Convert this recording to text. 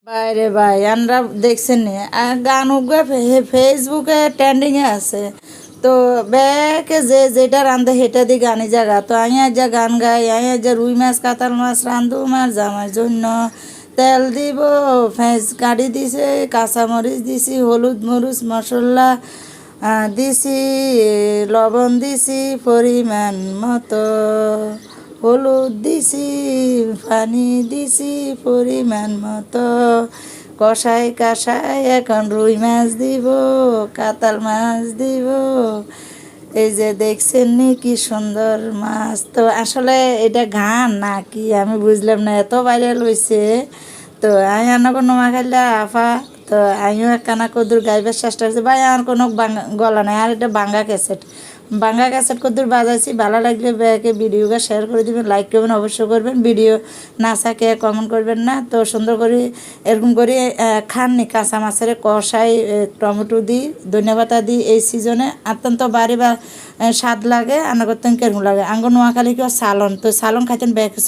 বাইরে ভাই আমরা দেখছেন নি গান উগা ফেসবুকে ট্রেন্ডিংয়ে আছে তো ব্যাকে যে যেটা রান্ধে সেটা দিয়ে গানি জায়গা তো আইয়া যা গান গাই আইয়া যা রুই মাছ কাতাল মাছ রান্ধু মার জামার জন্য তেল দিব ফেঁস কাটি দিছে কাঁচামরিচ দিছি হলুদ মরিচ মশলা দিছি লবণ দিছি পরিমাণ মতো হলুদ দিছি পানি দিছি পরিমাণ মতো কষাই কাঁসাই এখন রুই মাছ দিব কাতাল মাছ দিব এই যে দেখছেন নি কি সুন্দর মাছ তো আসলে এটা গান না কি আমি বুঝলাম না এত ভাইরাল হয়েছে তো আমি আনা কোনো মাখাইলা আফা তো আমিও একখানা কদুর গাইবার চেষ্টা করছি ভাই আমার কোনো গলা নাই আর এটা বাঙ্গা ক্যাসেট কদুর বাজাইছি ভালো লাগলে ব্যাকে ভিডিওটা শেয়ার করে দিবেন লাইক করবেন অবশ্যই করবেন ভিডিও না থাকে কমেন্ট করবেন না তো সুন্দর করে এরকম করে খাননি কাঁচা মাছের কষাই টমেটো দিই ধনিয়া পাতা দিই এই সিজনে অত্যন্ত বাড়ি বা স্বাদ লাগে আনা করতেন কেরকম লাগে আঙ্গ নোয়াখালী কেউ সালন তো সালন খাইতেন ব্যাকে